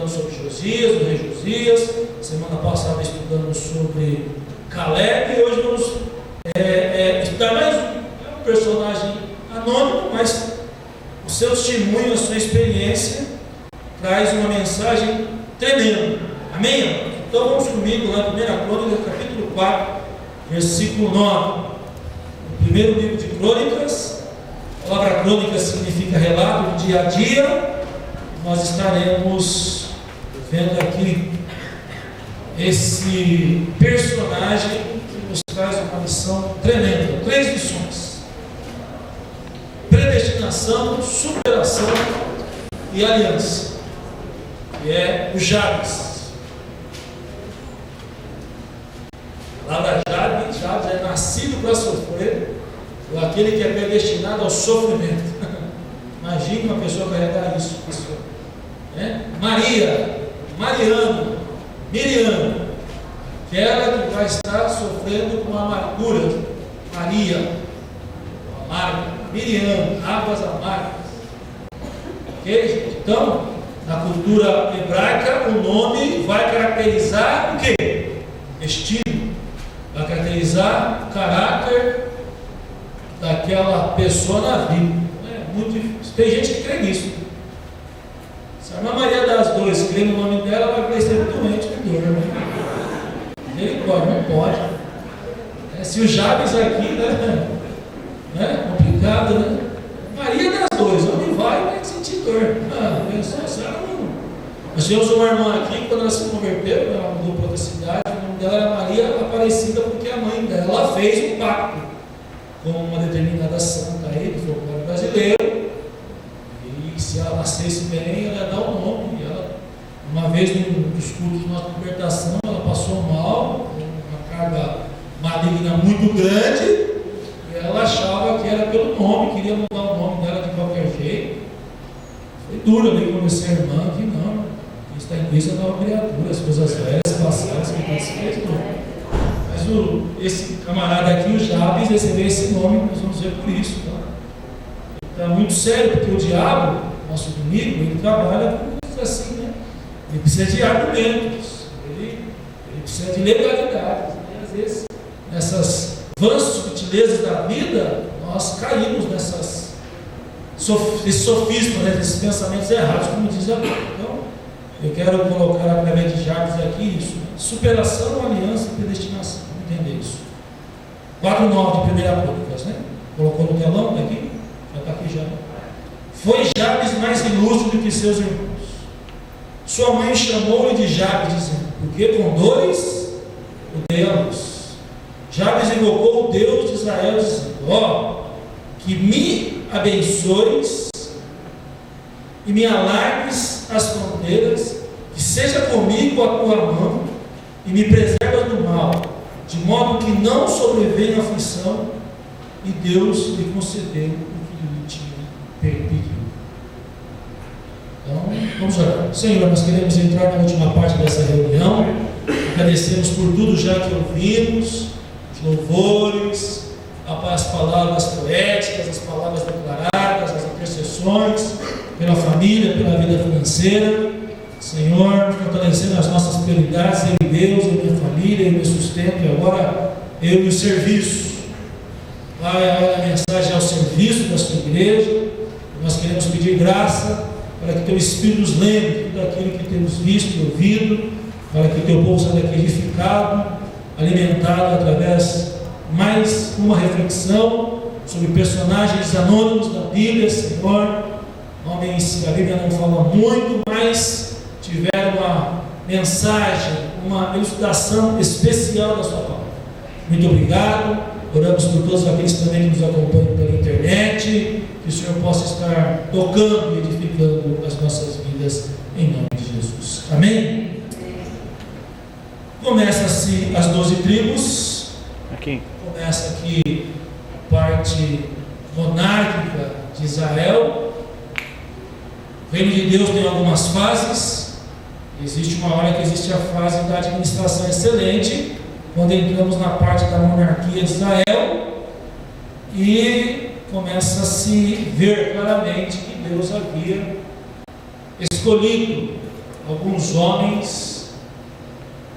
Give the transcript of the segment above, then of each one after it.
estudando sobre Josias, o rei Josias. Semana passada estudamos sobre Caleb. E hoje vamos estudar mais um personagem anônimo, mas o seu testemunho, a sua experiência traz uma mensagem tremenda. Amém? Então vamos comigo lá em 1 Crônicas, capítulo 4, versículo 9. O primeiro livro de Crônicas. A palavra crônica significa relato do dia a dia. Nós estaremos vendo aqui esse personagem que nos traz uma lição tremenda. 3 lições: predestinação, superação e aliança. Que é o Jabes. A palavra Jabes é nascido para sofrer, ou aquele que é predestinado ao sofrimento. Imagine uma pessoa carregar isso. Maria, Mariano, Miriam, aquela que vai estar sofrendo com amargura. Maria, amarga, Miriam, águas amargas. Ok? Então, na cultura hebraica, o nome vai caracterizar o quê? Estilo, vai caracterizar o caráter daquela pessoa na vida. É muito difícil. Tem gente que crê nisso. Se a Maria das Dores crê no nome dela, vai crescer doente com dor. Ele pode, não pode. Se o Jabes aqui, complicado, né? Maria das Dores, onde vai sentir dor. Nós tivemos uma irmã aqui, quando ela se converteu, ela mudou para outra cidade, o nome dela era Maria Aparecida, porque a mãe dela fez um pacto com uma determinada santa aí, do folclore brasileiro, e se ela nascesse bem, ela ia dar o nome. E ela, uma vez num dos cultos de nossa libertação, ela passou mal, uma carga maligna muito grande, e ela achava que era pelo nome, queria mudar o nome dela de qualquer jeito. Foi duro ali convencer a irmã que não, que está em Cristo é nova criatura, as coisas velhas passadas, que não se fez novo. Mas esse camarada aqui, o Jabes, recebeu esse nome, nós vamos ver por isso. Está muito sério, porque o diabo, nosso inimigo, ele trabalha com coisas assim, né? Ele precisa de argumentos, ele precisa de legalidade. Às vezes, nessas vãs sutilezas da vida, nós caímos nesses sofismas, nesses pensamentos errados, como diz a Bíblia. Então, eu quero colocar através de Jabes aqui isso: superação, aliança e predestinação. Entender isso. 4:9 de 1 Crônicas, né? Colocou no telão aqui? Já está aqui já. Foi Jabes mais ilustre do que seus irmãos. Sua mãe chamou-lhe de Jabes, dizendo: porque com dores o dei à luz. Jabes invocou o Deus de Israel, dizendo: que me abençoes e me alargues as fronteiras, que seja comigo a tua mão e me preservas do mal, de modo que não sobrevenha aflição. E Deus lhe concedeu o que lhe tinha pedido. Então, vamos orar. Senhor, nós queremos entrar na última parte dessa reunião. Agradecemos por tudo já que ouvimos, os louvores, as palavras poéticas, as palavras declaradas, as intercessões, pela família, pela vida financeira. Senhor, fortalecendo as nossas prioridades, eu e Deus, eu e minha família, eu e meu sustento, e agora eu e o serviço. Pai, a mensagem é ao serviço da sua igreja. Nós queremos pedir graça para que teu Espírito nos lembre de tudo aquilo que temos visto e ouvido, para que teu povo saia daqui edificado, alimentado através de mais uma reflexão sobre personagens anônimos da Bíblia, Senhor. Homens que a Bíblia não fala muito, mas tiveram uma mensagem, uma elucidação especial da sua palavra. Muito obrigado. Oramos por todos aqueles também que nos acompanham pela internet, que o Senhor possa estar tocando e edificando as nossas vidas, em nome de Jesus. Amém? Começa-se as 12 tribos. Começa aqui a parte monárquica de Israel. O reino de Deus tem algumas fases. Existe uma hora que existe a fase da administração excelente, quando entramos na parte da monarquia de Israel, e começa a se ver claramente que Deus havia escolhido alguns homens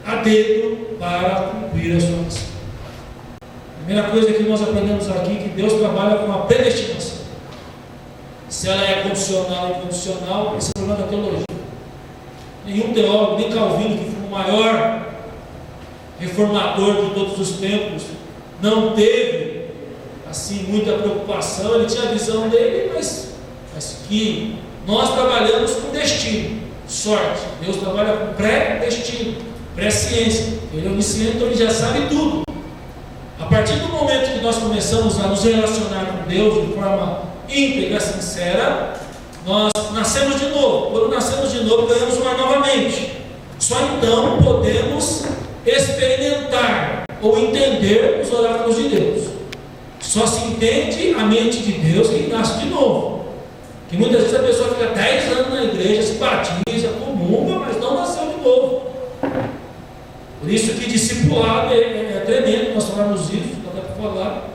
a dedo para cumprir a sua missão. A primeira coisa que nós aprendemos aqui é que Deus trabalha com a predestinação. Se ela é condicional ou incondicional, esse é o problema da teologia. Nenhum teólogo, nem Calvino, que foi o maior reformador de todos os tempos, não teve assim muita preocupação. Ele tinha a visão dele, mas que nós trabalhamos com destino, sorte. Deus trabalha com pré-destino, pré-ciência. Ele é onisciente, então ele já sabe tudo. A partir do momento que nós começamos a nos relacionar com Deus de forma íntegra, sincera, nós nascemos de novo. Quando nascemos de novo, ganhamos uma nova mente. Só então podemos experimentar ou entender os oráculos de Deus. Só se entende a mente de Deus quem nasce de novo. Que muitas vezes a pessoa fica 10 anos na igreja, se batiza, comunga, mas não nasceu de novo. Por isso que discipulado é tremendo. Nós falamos isso, não dá para falar.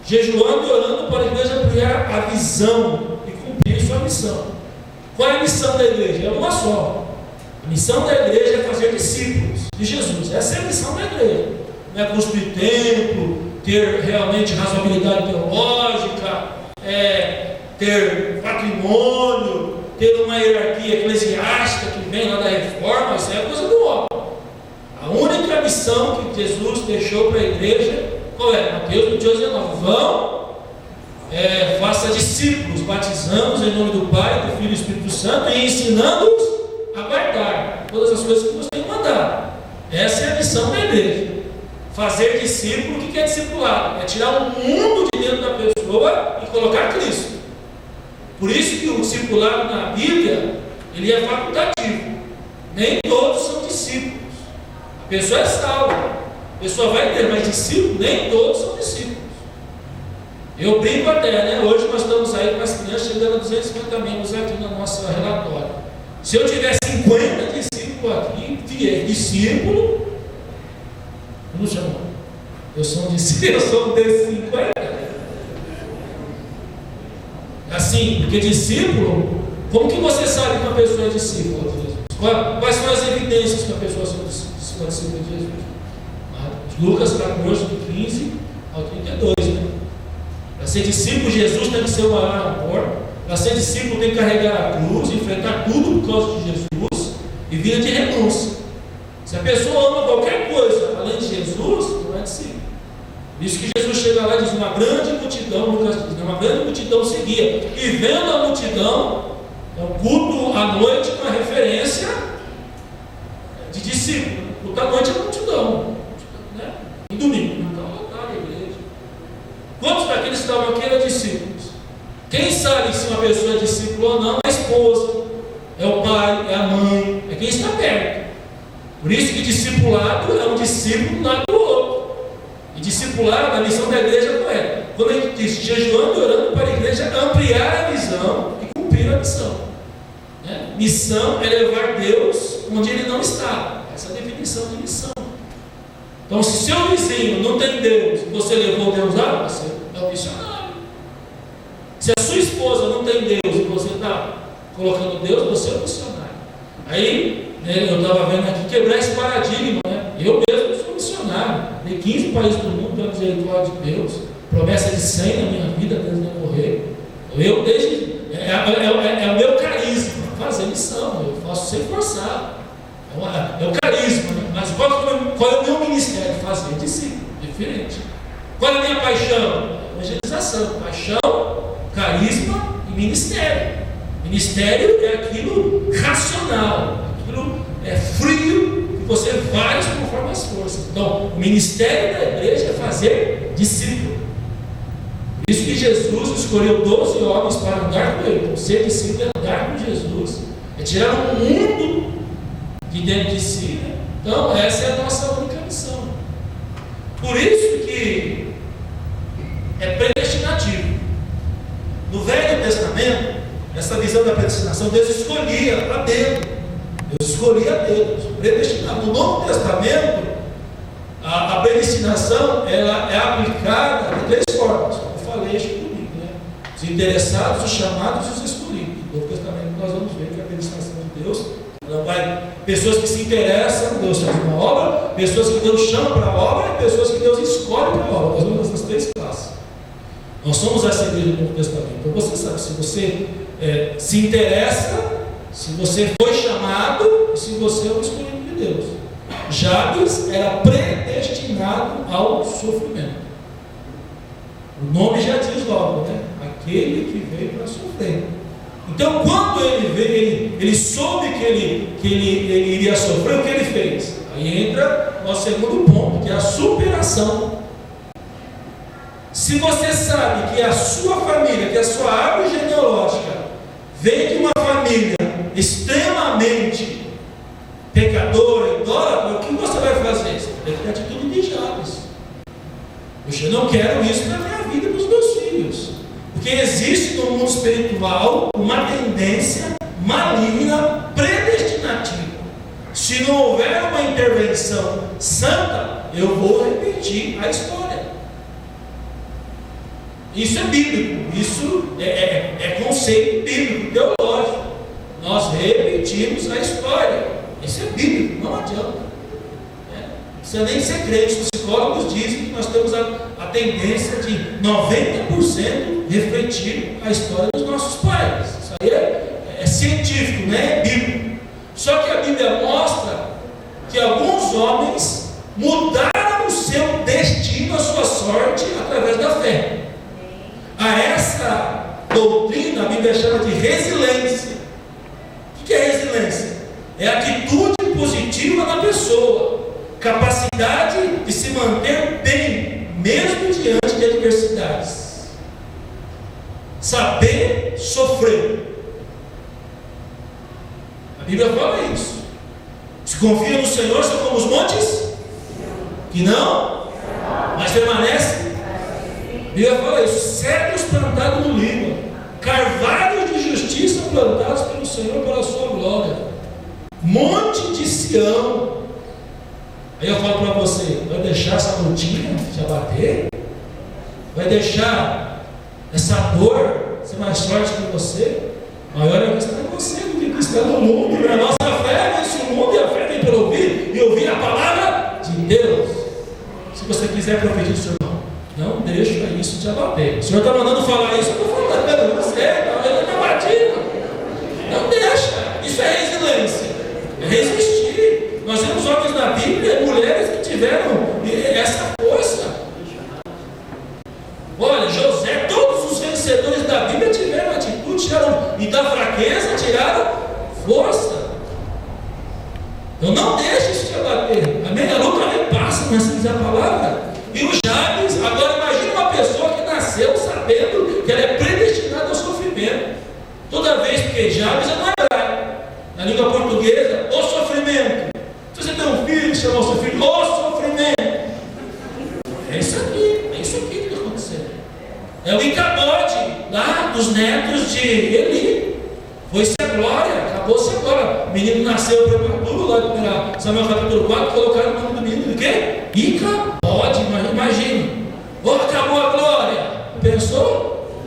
Jejuando e orando para a igreja ampliar a visão e cumprir sua missão. Qual é a missão da igreja? É uma só. A missão da igreja é fazer discípulos de Jesus. Essa é a missão da igreja. Não é construir templo, ter realmente razoabilidade teológica, ter patrimônio, ter uma hierarquia eclesiástica que vem lá da reforma. Isso é coisa do homem. A única missão que Jesus deixou para a igreja, qual é? Mateus 28:19. Vão, faça discípulos, batizando-os em nome do Pai, do Filho e do Espírito Santo e ensinando-os a guardar todas as coisas que você tem mandado. Essa é a missão da igreja. Fazer discípulo. O que é discipulado? É tirar o mundo de dentro da pessoa e colocar Cristo. Por isso que o discipulado na Bíblia, ele é facultativo. Nem todos são discípulos. A pessoa é salva, a pessoa vai ter, mas discípulos, nem todos são discípulos. Eu brinco até, né? Hoje nós estamos aí com as crianças chegando a 250 membros aqui na nossa relatória. Se eu tiver 50 discípulos aqui, discípulo, não chamo. Eu sou um discípulo, eu sou um desses 50. Assim, porque discípulo, como que você sabe que uma pessoa é discípulo de Jesus? Quais são as evidências que a pessoa é discípulo de Jesus? Lucas 14, do 15 ao 32. Né? Para ser discípulo de Jesus tem que ser o maior amor. Para ser discípulo tem que carregar a cruz, enfrentar tudo por causa de Jesus e vida de renúncia. Se a pessoa ama qualquer coisa além de Jesus, não é discípulo. Por isso que Jesus chega lá e diz: uma grande multidão, Lucas diz, uma grande multidão seguia. E vendo a multidão, é o culto à noite com a referência de discípulo. O culto à noite é a multidão. Né? Em domingo, então lotada a igreja. Quantos daqueles que estavam aqui eram discípulos? Quem sabe se uma pessoa é discípulo ou não? É a esposa, é o pai, é a mãe, é quem está perto. Por isso que discipulado é um discípulo lá do outro. E discipulado, a missão da igreja não é. Quando a gente diz jejuando e orando para a igreja, ampliar a visão e cumprir a missão. Né? Missão é levar Deus onde Ele não está. Essa é a definição de missão. Então, se seu vizinho não tem Deus e você levou Deus lá, você é um missionário. Se a sua esposa não tem Deus e você está colocando Deus, você é um missionário. Aí, né, eu estava vendo aqui quebrar esse paradigma. Né? Eu mesmo sou missionário. Tem 15 países do mundo pela misericórdia de Deus. Promessa de 100 na minha vida, Deus não morrer. Eu desde. É o meu carisma, fazer missão. Eu faço sem forçar. É o carisma, né? Mas qual é o meu ministério? Fazer discípulo, diferente. Qual é a minha paixão? Evangelização. Paixão, carisma e ministério. Ministério é aquilo racional, aquilo frio, que você faz conforme as forças. Então, o ministério da igreja é fazer discípulo. Por isso que Jesus escolheu 12 homens para andar com ele. Então, ser discípulo é andar com Jesus, é tirar o mundo de dentro de si. Né? Então, essa é a nossa única missão. Por isso que é predestinativo. No Velho Testamento, essa visão da predestinação, Deus escolhia a dedo. Deus escolhia a dedo, predestinado. No Novo Testamento, a predestinação ela é aplicada de 3 formas. Eu falei isso comigo, né? Os interessados, os chamados e os escolhidos. No Novo Testamento nós vamos ver que a predestinação de Deus ela é pessoas que se interessam, Deus faz uma obra, pessoas que Deus chama para a obra e pessoas que Deus escolhe para a obra. Nós vemos essas três classes. Nós somos essa igreja do Novo Testamento. Então você sabe, se você se interessa, se você foi chamado e se você é o escolhido de Deus. Jabes era predestinado ao sofrimento. O nome já diz logo, né? Aquele que veio para sofrer. Então, quando ele veio, ele soube que ele iria sofrer, o que ele fez? Aí entra o nosso segundo ponto, que é a superação. Se você sabe que a sua família, que a sua árvore genealógica vem de uma família extremamente pecadora, idólatra, o que você vai fazer? Você tem que ter atitude de Jabes. Eu não quero isso para a minha vida e para os meus filhos. Porque existe no mundo espiritual uma tendência maligna predestinativa. Se não houver uma intervenção santa, eu vou repetir a história. Isso é bíblico, isso é conceito bíblico, teológico. Nós repetimos a história. Isso é bíblico, não adianta. Não precisa nem ser crente. Os psicólogos dizem que nós temos a tendência de 90% refletir a história dos nossos pais. Isso aí é científico, né? É bíblico. Só que a Bíblia mostra que alguns homens mudaram o seu destino, a sua sorte, através da fé. A essa doutrina a Bíblia chama de resiliência. O que é resiliência? É a atitude positiva da pessoa, capacidade de se manter bem, mesmo diante de adversidades. Saber sofrer. A Bíblia fala isso. Se confia no Senhor, são como os montes que não, mas permanecem. A Bíblia fala isso. Cedros plantados no Líbano, carvalhos de justiça plantados pelo Senhor para a sua glória. Monte de Sião. Aí eu falo para você: vai deixar essa rotina te abater? Vai deixar essa dor ser mais forte que você? Maior é a questão de você do que está no mundo. A nossa fé vence o mundo, e a fé vem pelo ouvir e ouvir a palavra de Deus. Se você quiser profetizar, irmão, não deixa isso te abater. O Senhor está mandando falar isso, eu estou falando, você está abatido. Não deixa. Isso é resiliência. É resistir. Nós temos homens na Bíblia, mulheres que tiveram essa força. Olha, José, todos os vencedores da Bíblia tiveram atitude, e da fraqueza tiraram força. Então não deixe isso te abater. Amém? A luta nem passa, mas diz a palavra. E o Jabes, agora imagine uma pessoa que nasceu sabendo que ela é predestinada ao sofrimento. Toda vez, porque Jabes é no hebraico, na língua portuguesa, o sofrimento. Se você tem um filho, chama o seu filho o sofrimento. É isso aqui que está acontecendo. É o Icabode lá dos netos de Eli. Foi-se a glória, acabou-se a glória. O menino nasceu prematuro, lá em Samuel capítulo 4, colocaram o nome do menino de quê? Icabode, imagina. Acabou a glória. Pensou?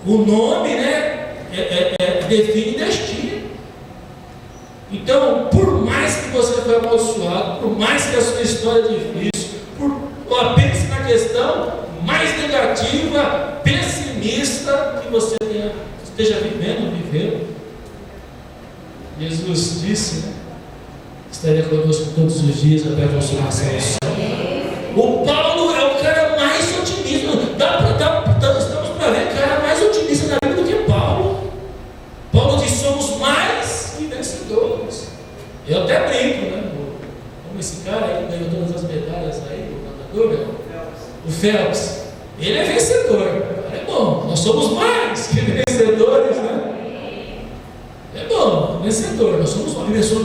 O nome, né, define destino. Então, por mais que você foi amaldiçoado, por mais que a sua história é difícil, pense na questão mais negativa, pessimista que você esteja viveu. Jesus disse, né, que estaria conosco todos os dias até a consumação do céu. O Paulo é o cara mais otimista. Estamos para ver o cara mais otimista na Bíblia do que Paulo. Paulo diz: somos mais que vencedores. Eu até brinco, né? Como esse cara aí ganhou todas as medalhas aí, o nadador, o Phelps. Ele é vencedor. É bom. Nós somos mais que vencedores, né? É bom, vencedor. Nós somos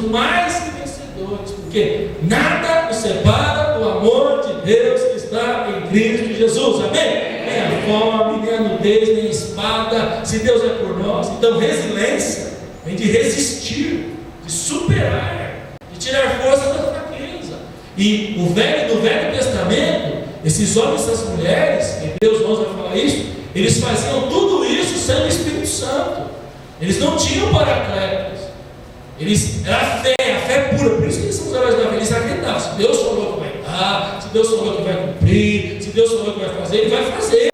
mais que vencedores, porque nada nos separa do amor de Deus que está em Cristo Jesus. Amém? Nem a fome, nem a nudez, nem a espada. Se Deus é por nós, então resiliência vem de resistir, de superar, de tirar força da fraqueza. E no Velho Testamento, esses homens e essas mulheres, Hebreus 11 vai falar isso, eles faziam tudo isso sem o Espírito Santo. Eles não tinham paracletos. Era a fé pura, por isso que eles são os heróis da fé. Eles acreditavam, se Deus falou que vai dar, se Deus falou que vai cumprir, se Deus falou que vai fazer, Ele vai fazer.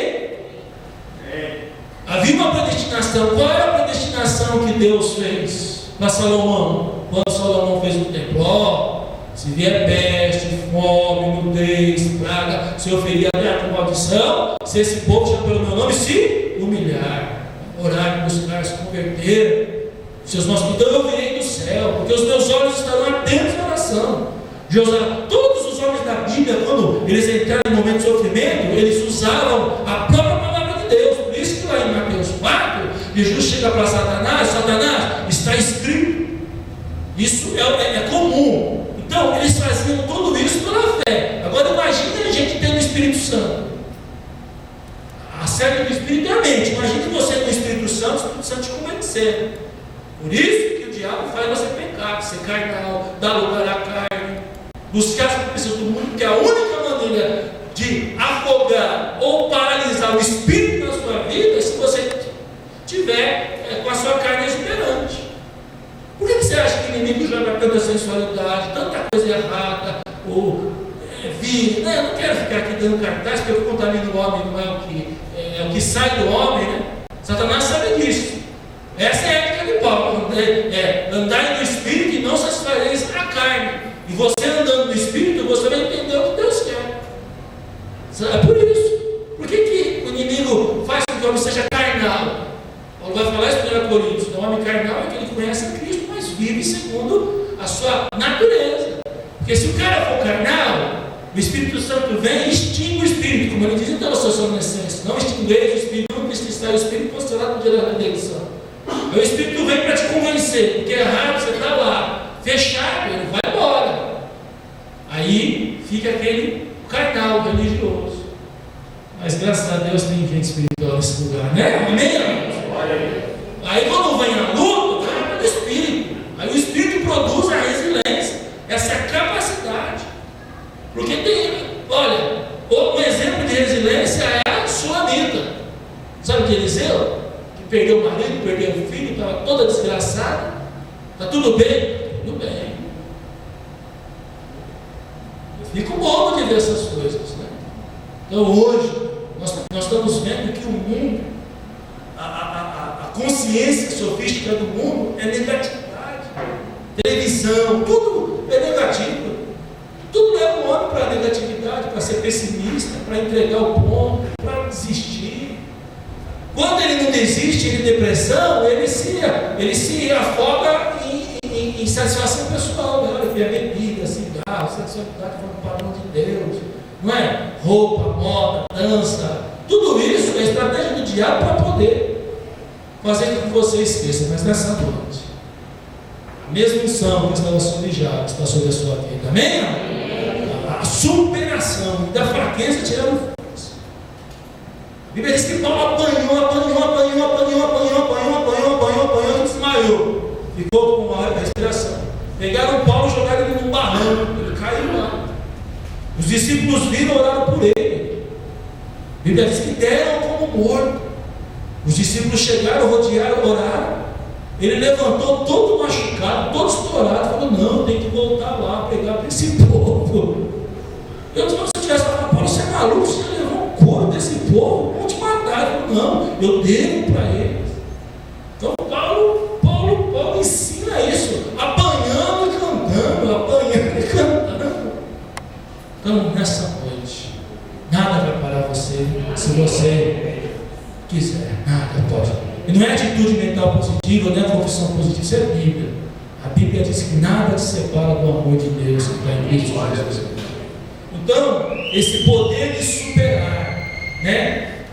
Havia uma predestinação. Qual era a predestinação que Deus fez para Salomão? Quando Salomão fez o templo, se vier peste, fome, nudez, praga, se eu ferir a minha maldição, se esse povo já pelo meu nome se humilhar, orar, buscar, se converter, seus nossos, então eu virei do céu, porque os meus olhos estarão atentos à oração. Todos os homens da Bíblia, quando eles entraram em momento de sofrimento, eles usavam a própria palavra de Deus. Por isso que lá em Mateus 4, Jesus chega para Satanás, está escrito. Isso é comum. Então, eles faziam tudo isso pela fé. Agora, imagine a gente tendo o Espírito Santo. A sede do Espírito é a mente. Imagine você com o Espírito Santo te convencendo. Por isso que o diabo faz você pecar, ser carnal, dar lugar à carne, buscar as conquistas do mundo, porque a única maneira de afogar ou paralisar o Espírito na sua vida é se você tiver com a sua carne exuberante. Por que você acha que o inimigo joga tanta sensualidade, tanta coisa errada, ou vida? Eu não quero ficar aqui dando cartaz, porque eu contamino o homem, não é o que sai do homem, né? Satanás sabe disso. Essa é a ética de Paulo, andar no Espírito e não satisfazeis a carne. E você andando no Espírito, você vai entender o que Deus quer. É por isso. Por que o inimigo faz com que o homem seja carnal? Paulo vai falar isso em 1 Coríntios. O homem carnal é que ele conhece a Cristo, mas vive segundo a sua natureza. Porque se o cara for carnal, o Espírito Santo vem e extingue o Espírito, como ele diz em Teossoção na essência. Não extingueis o Espírito, não está o Espírito considerado no dia da redenção. O Espírito vem para te convencer, porque é errado, você está lá, fechado, ele vai embora. Aí fica aquele carnal religioso. Mas graças a Deus tem gente espiritual nesse lugar, né? Amém? Aí quando vem a luta, vai para o Espírito. Aí o Espírito produz a resiliência, essa capacidade. Porque um exemplo de resiliência é a Sulamita. Sabe o que Eliseu? Perdeu o marido, perdeu o filho, estava toda desgraçada. Está tudo bem? Tudo bem. Eu fico bobo de ver essas coisas, né? Então hoje, nós estamos vendo que o mundo, a consciência sofística do mundo é negatividade. Televisão, tudo é negativo. Tudo leva o homem para a negatividade, para ser pessimista, para entregar o ponto, para desistir. Quando ele não desiste de depressão, ele se afoga em satisfação pessoal. Ele vê a bebida, cigarro, sexualidade como padrão de Deus, não é? Roupa, moda, dança, tudo isso é estratégia do diabo para poder fazer com que você esqueça. Mas nessa noite, a mesma unção que estava sobre Jairo está sobre a sua vida. Amém? A superação da fraqueza tirando. A Bíblia diz que Paulo apanhou e desmaiou. Ficou com uma respiração. Pegaram Paulo e jogaram ele num barranco. Ele caiu lá. Os discípulos viram e oraram por ele. A Bíblia diz que deram como morto. Os discípulos chegaram, rodearam, oraram. Ele levantou todo machucado, todo estourado. Falou: não, tem que voltar lá, pregar para esse povo. Eu, se você tivesse falado: Paulo, você é maluco, você levou um couro desse povo, vão te matar. Ele falou: não, eu devo para eles. Então Paulo ensina isso, apanhando e cantando. Então, nessa noite, nada vai parar você, se você quiser, nada pode. E não é atitude mental positiva, não é confissão positiva, isso é a Bíblia. A Bíblia diz que nada te separa do amor de Deus que está em Cristo Jesus. Então, esse poder de superar, né?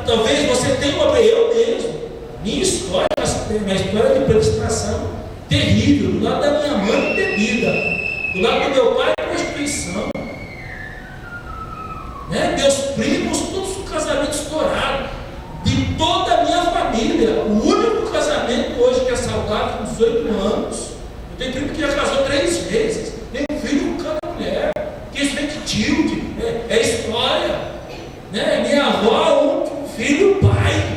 Talvez você tenha eu mesmo, minha história, uma história de predestinação terrível, do lado da minha mãe, bebida, do lado do meu pai, prostituição, né? Meus primos, todos com casamento estourado, de toda a minha família. O único casamento hoje que é saudável, com 18 anos, eu tenho primo que já casou 3 vezes, tem um filho com cada mulher, que isso vem de tilde, é história, né? Minha avó, um filho, pai.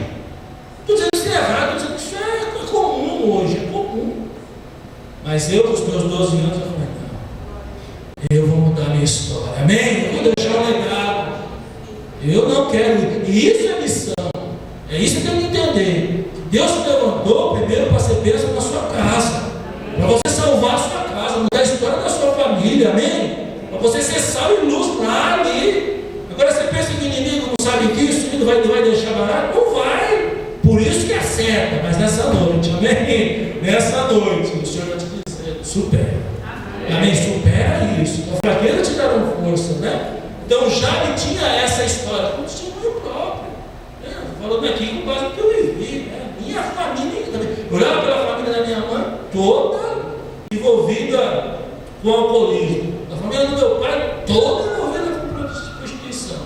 Estou dizendo isso é errado, estou dizendo que isso é comum hoje, é comum. Mas eu, com os meus 12 anos, eu falei, não, eu vou mudar a minha história, amém? Eu vou deixar um legado, eu não quero, e isso é missão, é isso que eu tenho que entender. Deus te levantou primeiro para ser bênção na sua casa, para você salvar a sua casa, mudar a história da sua família, amém? Para você ser sal e luz lá ali. Agora você pensa que o inimigo não sabe disso, o inimigo vai deixar barato? Não vai. Por isso que acerta, mas nessa noite, amém? Nessa noite, o Senhor vai te dizer, supera. Amém? Supera isso. A fraqueza te dará força, né? Então Jabe tinha essa história, com testemunho próprio. Né? Falando aqui com base no que eu vivi. Né? Minha família também. Eu olhava pela família da minha mãe, toda envolvida com alcoolismo. A família do meu pai, toda envolvida com prostituição.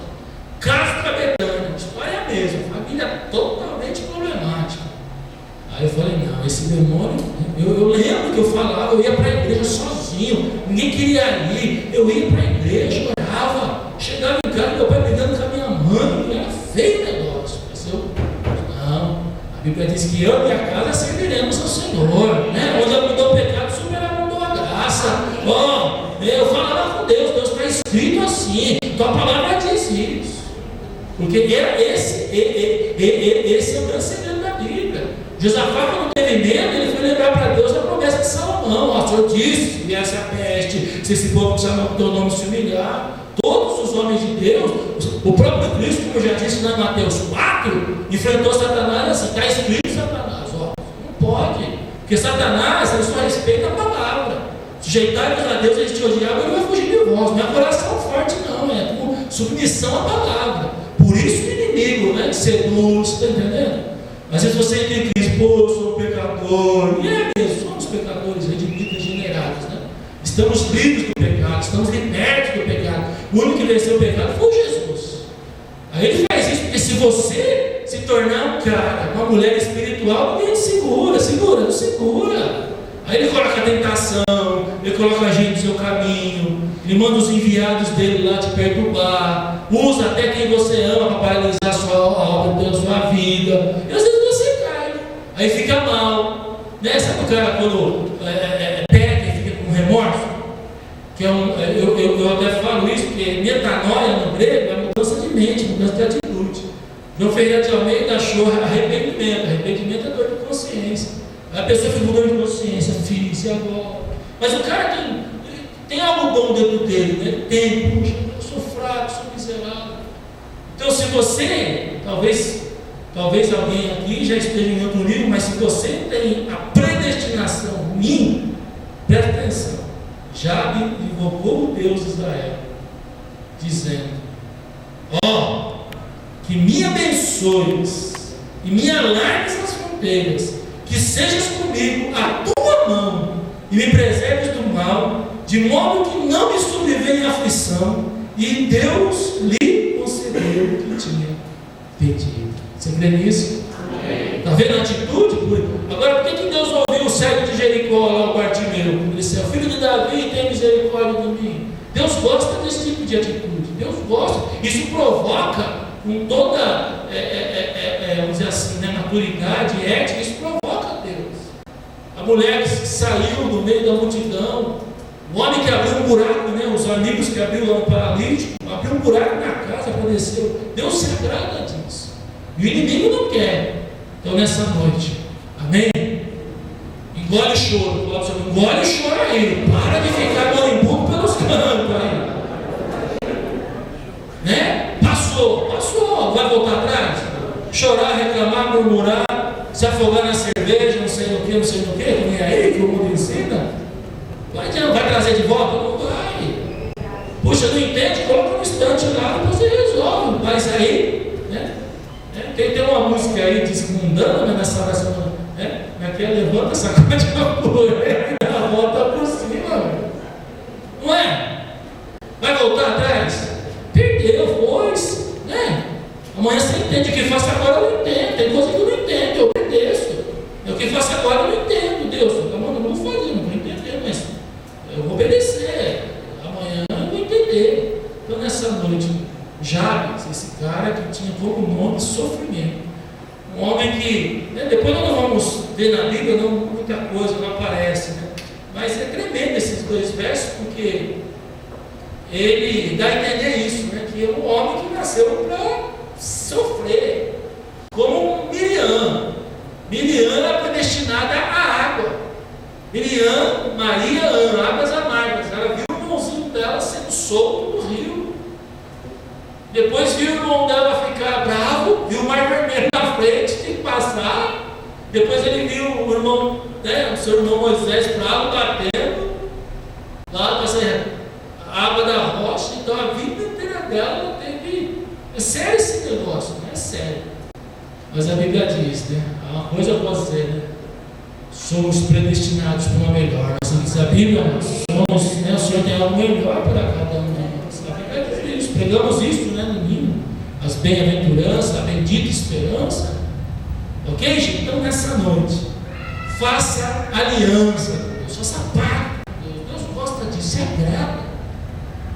Caso para Betânia, a história é a mesma, família totalmente problemática. Aí eu falei, não, esse demônio, eu lembro que eu falava, eu ia para a igreja sozinho, ninguém queria ir, eu ia para a igreja, orava, chegava em casa, meu pai brigando com a minha mãe, era feio o negócio. Não, a Bíblia diz que eu e minha casa serviremos ao Senhor, né? Onde abundou o pecado, superabundou a graça. Eu falava com Deus, Deus está escrito assim, tua palavra diz isso. Porque esse é o grande segredo da Bíblia. Josafá, quando teve medo, ele foi lembrar para Deus a promessa de Salomão. O Senhor disse: se viesse a peste, se esse povo que chama o teu nome se humilhar. Todos os homens de Deus, o próprio Cristo, como eu já disse lá em Mateus 4, enfrentou Satanás assim, está escrito Satanás, não pode, porque Satanás ele só respeita a palavra. Sujeitai-vos a Deus, ele te odiava, ele vai fugir de vós. Não é coração forte, não, é com submissão à palavra. Por isso o inimigo, né, seduz, está entendendo? Às vezes você tem crise, pô, eu sou um pecador, e é mesmo, somos pecadores, redimidos, regenerados, né? Estamos livres do pecado, estamos libertos do pecado. O único que venceu o pecado foi Jesus. Aí ele faz isso, porque se você se tornar um cara, uma mulher espiritual, ninguém te segura. Aí ele coloca a tentação, ele coloca a gente no seu caminho, ele manda os enviados dele lá te perturbar, usa até quem você ama para paralisar a sua obra, a sua vida. E às vezes você cai, aí fica mal. Né? Sabe o cara quando peca e fica com remorso? Que eu até falo isso, porque metanoia no grego é mudança de mente, mudança de atitude. João Ferreira de Almeida achou arrependimento é dor de consciência. A pessoa fica com dor de consciência, fiz, e agora? Mas o cara tem algo bom dentro dele, né? Tem, puxa, eu sou fraco, sou miserável. Então se você, talvez alguém aqui já esteja em outro nível, mas se você tem a predestinação ruim, presta atenção. Jabe invocou o Deus de Israel, dizendo: que me abençoes e me alargues as fronteiras, que sejas comigo a tua mão e me preserves do mal, de modo que não me sobrevenha aflição. E Deus lhe concedeu o que tinha pedido. Você crê nisso? Está vendo a atitude? Agora, por que Deus ouviu o cego de Jericó lá, o Bartimeu? Ele disse: filho de Davi, tem misericórdia de mim. Deus gosta desse tipo de atitude. Deus gosta. Isso provoca, com toda, vamos dizer assim, né, maturidade ética, isso provoca Deus. A mulher que saiu do meio da multidão, o homem que abriu um buraco, né, os amigos que abriu lá um paralítico, abriu um buraco na casa, apareceu. Deus se agrada disso. E o inimigo não quer. Então nessa noite, amém? Engole o choro, engole o choro aí, para de ficar marimbundo pelos campos aí, né? Passou, vai voltar atrás? Chorar, reclamar, murmurar, se afogar na cerveja, não sei no que, que nem aí que o mundo ensina. Vai trazer de volta? Não vai. Puxa, não entende? Coloca no estante lá, você resolve. Mas aí, né? Tem uma música aí, diz mundana, né, nessa oração, né? Aqui levanta, sacode a poeira e dá a volta por cima. Não é? Vai voltar atrás? Perdeu, pois, né? Amanhã você entende. O que faço agora eu não entendo. Tem coisa que eu não entendo, eu obedeço. O que faço agora eu não entendo. Deus, eu não vou fazer, não vou entender, mas eu vou obedecer. Amanhã eu vou entender. Então nessa noite, Jabe, esse cara que tinha como nome sofrimento, um homem que, né, depois nós vamos ver na Bíblia, muita coisa não aparece, né? Mas é tremendo esses dois versos, porque ele dá a entender isso, né? Que é um homem que nasceu para sofrer, como Miriam. Miriam era predestinada à água. Miriam, Maria, águas amargas. Ela viu o irmãozinho dela sendo solto no rio. Depois viu o irmão dela ficar bravo, viu o mar vermelho na frente, tem que passar. Depois ele viu o irmão, o seu irmão Moisés bravo, batendo lá com essa água da rocha. Então a vida inteira dela teve. É sério esse negócio, não é sério. Mas a Bíblia diz, né? Uma coisa eu posso dizer, né? Somos predestinados para uma melhor. Nós diz a Bíblia, somos, né? O Senhor tem algo melhor para cada um de nós. A Bíblia diz isso, pregamos isso, né, no hino. As bem-aventuranças, a bendita esperança. Ok, gente? Então nessa noite, faça aliança com Deus, faça pacto com Deus. Deus gosta disso, se agrada.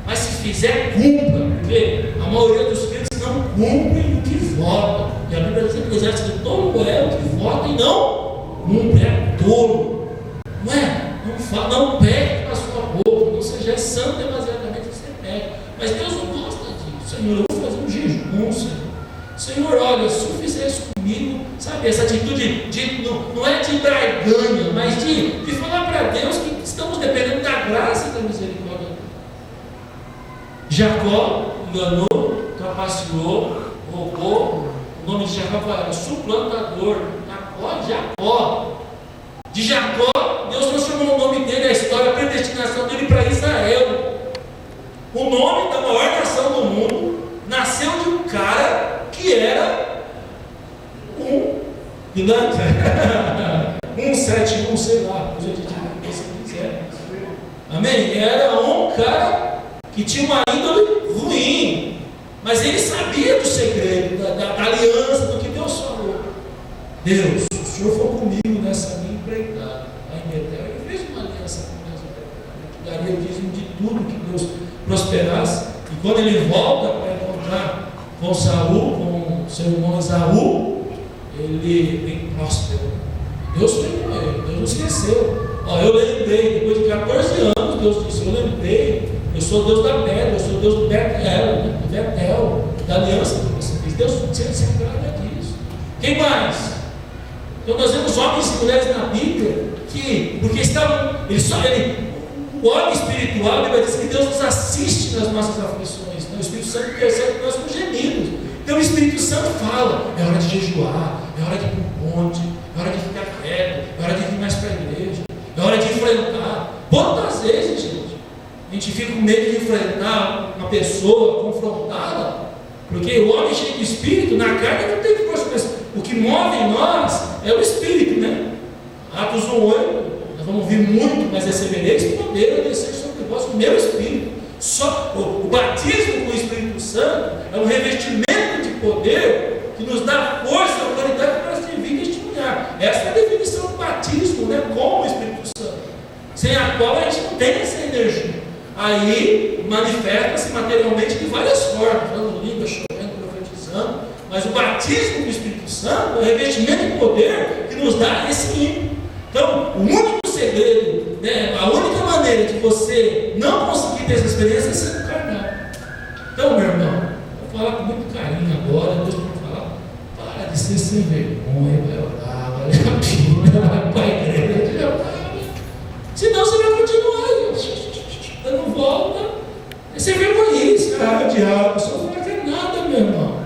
Mas se fizer, cumpra, porque a maioria dos crentes não cumprem o que votam. E a Bíblia diz em Eclesiastes que todo é o que vota e não cumpre, é tolo. Não é? Não pegue com a sua boca, não seja santo demasiadamente que você pegue. Mas Deus não gosta disso. Senhor, eu vou fazer um jejum, Senhor. Senhor, olha, se tu fizer isso comigo, sabe, essa atitude não é de barganha, mas de falar para Deus que estamos dependendo da graça e da misericórdia dele. Jacó enganou, trapaceou, roubou. O nome de Jacó era suplantador. Jacó. De Jacó, Deus transformou o nome dele, a história, a predestinação dele para Israel. O nome da maior nação do mundo nasceu de um cara que era um pilantra. 171, sei lá, hoje a gente diga o que você quiser. Amém? Era um cara que tinha uma índole ruim, mas ele sabia do segredo, da aliança, do que Deus falou. Deus, o Senhor foi comigo nessa minha empreitada, lá em Betel. Ele fez uma aliança com Deus, que daria o dízimo de tudo que Deus prosperasse. E quando ele volta para encontrar com Saul, com seu irmão Esaú, ele vem próspero. Deus foi com ele, Deus não esqueceu. Eu lembrei, depois de 14 anos, Deus disse: eu lembrei, eu sou Deus da pedra, eu sou Deus do Betel, da aliança que você fez. Deus sempre se agrada disso. Quem mais? Então nós vemos homens e mulheres na Bíblia que, porque estavam, o homem espiritual, a Bíblia diz que Deus nos assiste nas nossas aflições. Então, o Espírito Santo intercede por nós com gemidos. Então o Espírito Santo fala: é hora de jejuar, é hora de ir para um ponte, é hora de ficar quieto, é hora de vir mais para a igreja, é hora de enfrentar. Quantas vezes, gente, a gente fica com medo de enfrentar uma pessoa, confrontá-la, porque o homem cheio de Espírito, na carne não tem força, mas o que move em nós é o Espírito, né? Atos 1:8, nós vamos ver muito, mas recebereis poder a descer sobre vós com o meu Espírito. Só o batismo com o Espírito Santo é um revestimento de poder que nos dá força e autoridade para servir e testemunhar. Essa é a definição do batismo, né? Com o Espírito Santo, sem a qual a gente não tem essa energia. Aí manifesta-se materialmente de várias formas, dando língua, chovendo, profetizando. Mas o batismo do Espírito Santo é o revestimento de poder que nos dá esse ímpeto. Então, o único segredo, né, a única maneira de você não conseguir ter essa experiência é sendo carnal. Então, meu irmão, vou falar com muito carinho agora. Deus vai falar: para de ser sem vergonha, vai orar, vai ler a Bíblia, vai para a igreja. Senão você vai continuar dando volta. Você é vergonhice, o diabo, só não vai ter nada, meu irmão.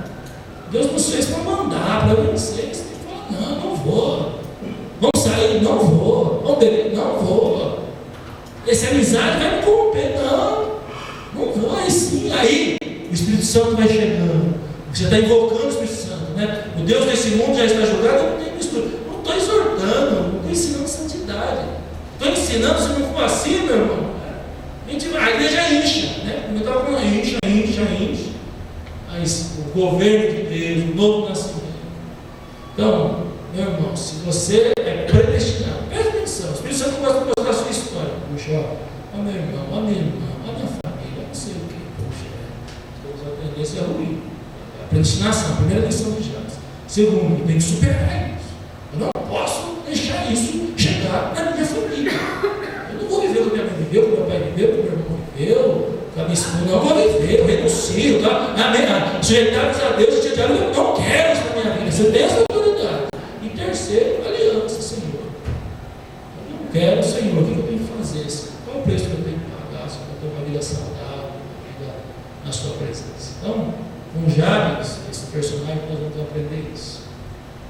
Deus nos fez para mandar, para vencer. Você tem que falar: não vou. Vamos sair? Não vou. Vamos beber? Não vou. Essa amizade vai me corromper? Não vou. Aí sim, aí o Espírito Santo vai chegando. Você está invocando o Espírito Santo, né? O Deus desse mundo já está julgado. Não estou exortando, não estou ensinando santidade. Estou ensinando, se não for assim, meu irmão, a igreja incha, né? Como eu estava falando, incha. Mas o governo de Deus, o novo nascimento. Então, meu irmão, se você é predestinado, presta atenção. O Espírito Santo gosta de mostrar a sua história. Puxa, ó meu irmão, ó minha irmã, ó minha família, não sei o que. Puxa, a tendência é ruim. A predestinação, a primeira lição de Jacques. Segundo, tem que superar isso. Eu não posso deixar isso chegar na minha família. Eu não viveu, meu irmão viveu, com a minha esposa, não vou viver, eu renuncio, tá? Amém. Sujeitar-vos a Deus e te dizer, eu não quero isso na minha vida. Você tem essa autoridade. E terceiro, aliança, Senhor. Eu não quero, Senhor, o que eu tenho que fazer? Qual é o preço que eu tenho que pagar para ter uma vida saudável, uma vida na sua presença? Então, com Jabes, esse personagem, nós vamos aprender isso.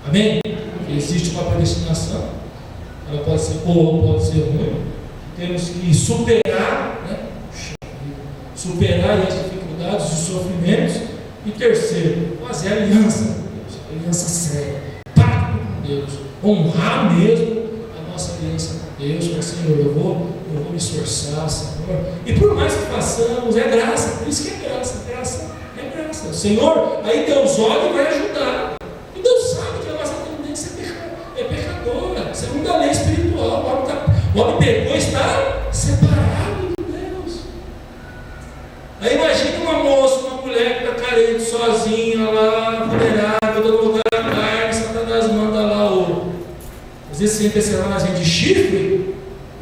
Amém? Porque existe uma predestinação, ela pode ser boa ou pode ser ruim. Temos que superar, né? Superar as dificuldades, os sofrimentos. E terceiro, fazer aliança com Deus, aliança séria, pacto com Deus, honrar mesmo a nossa aliança com Deus. Mas, Senhor, eu vou me esforçar, Senhor. E por mais que façamos, é graça, por isso que é graça, graça é graça. Senhor, aí Deus olha e vai ajudar. E Deus sabe que a nossa tendência é pecadora, segundo a lei espiritual. O homem pecou e está separado de Deus. Aí imagina uma moça, uma mulher que está carente, sozinha lá, vulnerável, todo lugar da carne, Satanás manda lá o. Às vezes você entra, sei lá, na gente de chifre,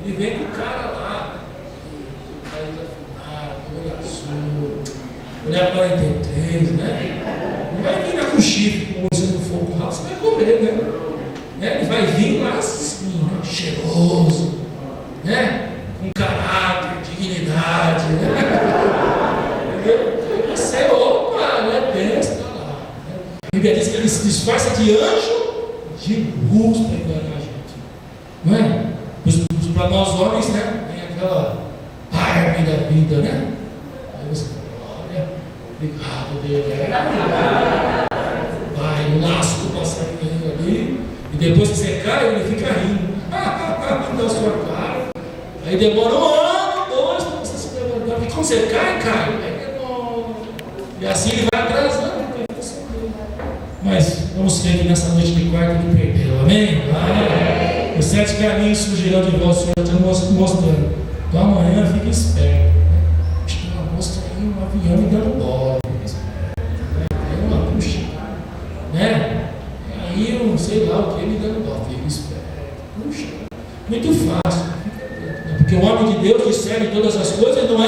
ele vem com o cara lá, nariz afinado, olho azul, olhar 43, né? Não vai vir lá com chifre, como você não for com o rabo, você vai comer, né? Ele vai vir lá assim, né? Cheiroso, né? Com caráter, dignidade, né? Entendeu? Você, opa, né? Pensa, está lá. Né? A Bíblia diz que ele se disfarça de anjo de luz para enganar a gente. Não é? Para nós homens, né? Tem aquela arma da vida, né? Aí você fala, olha, obrigado, Deus. Vai, o laço do passarinho ali. E depois que você cai, ele fica rindo. Dá a sua cara. Aí demora 1 ano, 2 para você se levantar. Porque quando você cai. Aí demora. E assim ele vai atrasando. Mas vamos ver que nessa noite de quarta ele perdeu. Amém? Os 7 caminhos surgirão de vós, o Senhor está mostrando. Então amanhã fica esperto. Acho que uma moça aí, um avião me dando bola. Fica esperto. Aí uma puxa. Né? Aí um sei lá o que me dando bola. Fica esperto. Puxa. Muito fácil. Porque o homem de Deus discerne todas as coisas, não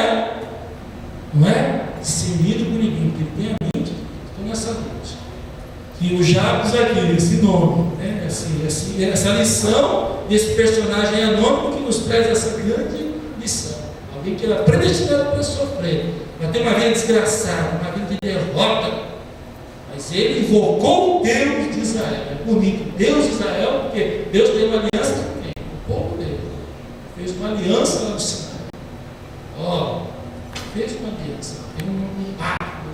é discernido por ninguém, porque ele tem a mente. Estou nessa noite. E o Jabes aqui, esse nome, né? Essa lição desse personagem anônimo que nos traz essa grande lição. Alguém que era predestinado para sofrer, para ter uma vida desgraçada, uma vida de derrota. Mas ele invocou o Deus de Israel. É bonito, Deus de Israel, porque Deus tem uma aliança com quem? Com o povo dele. Fez uma aliança lá no Sinai. Fez uma aliança, tem um pacto.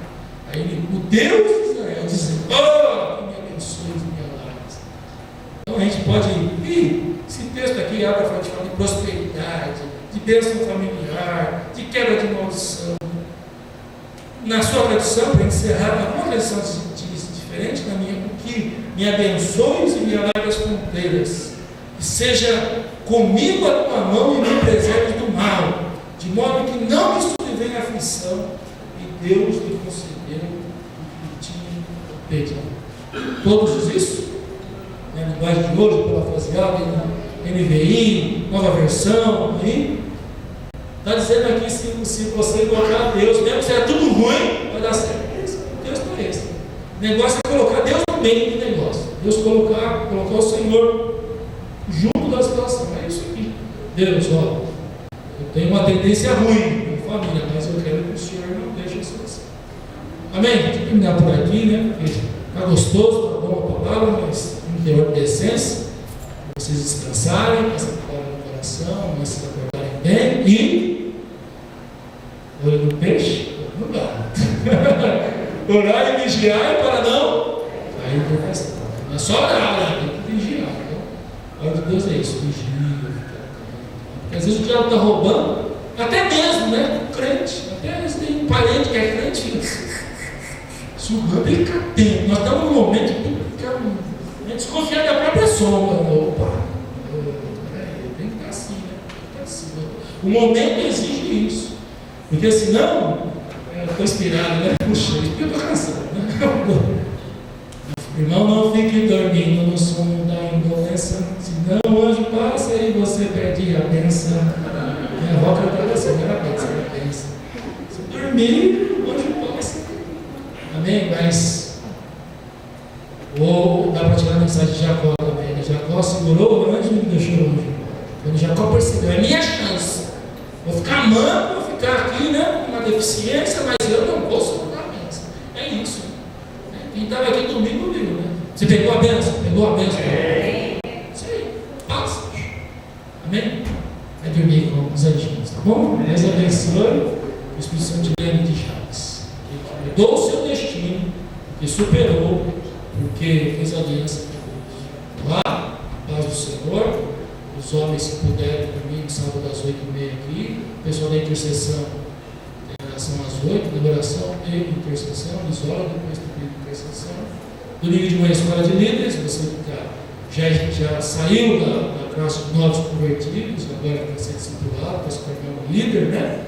Aí o Deus de Israel dizendo, que me abençoe e me alargue. Então a gente pode ir, esse texto aqui abre para falar de prosperidade, de bênção familiar, de quebra de maldição. Na sua tradução, para encerrar, alguma tradução diz diferente da minha, que me abençoe e me alargue as fronteiras, que seja comigo a tua mão e me preserve do mal, de modo que não me sobrevenha a aflição, e Deus lhe concedeu o que lhe tinha pedido. Todos isso? Na linguagem de hoje, parafraseado, NVI, nova versão, aí. Está dizendo aqui, se você colocar Deus, mesmo que seja tudo ruim, vai dar certo. Deus não é esse. O negócio é colocar Deus no meio do negócio. Deus colocar o Senhor junto da situação. É isso aqui. Deus, eu tenho uma tendência ruim na família, mas eu quero que o Senhor não deixe isso assim. Amém? Vou terminar por aqui, né? Está gostoso, está bom a palavra, mas tem teor de essência. Vocês descansarem, essa palavra no coração, mas se acordarem bem e olho no peixe, não dá. Orar e vigiar para não cair por questão. Não é só orar, tem que vigiar. A ordem de Deus é isso, vigia. Porque às vezes o diabo está roubando, até mesmo, né? O crente, até eles têm um parente que é crente, fica sugando, tem que ficar atento. Nós estamos num momento que tem que ficar desconfiar da própria sombra. Opa, tem que estar assim, né? Tem que estar assim. O momento exige isso. Porque senão, eu estou inspirado, né? Puxa, eu estou cansado, né? Irmão, não fique dormindo no sono da indolência, senão o anjo passa e você perde a bênção. Minha avó cantava assim, era dormir, o anjo passa. Amém? Mas, ou dá para tirar a mensagem de Jacó também, né? Jacó segurou o anjo e não deixou o anjo. Quando Jacó percebeu, é minha chance. Vou ficar manco, vou ficar aqui, né, com uma deficiência, mas eu não vou soltar a bênção. É isso. Quem estava aqui domingo, né? Você pegou a bênção? Pegou a bênção? Isso aí. Passa. Amém? Vai dormir com os anjinhos, tá bom? Deus abençoe. O Espírito Santo de Leme de Chaves. Que mudou o seu destino, que superou, porque fez aliança com Deus. Lá, a paz do Senhor. Os homens que puderem domingo, sábado às 8h30 aqui. O pessoal da intercessão tem oração às 8h, adoração e intercessão. Eles oram depois do período de intercessão. Domingo de manhã, escola de líderes. Você que já saiu da classe de novos convertidos, agora está sendo discipulado, para se tornar um líder, né?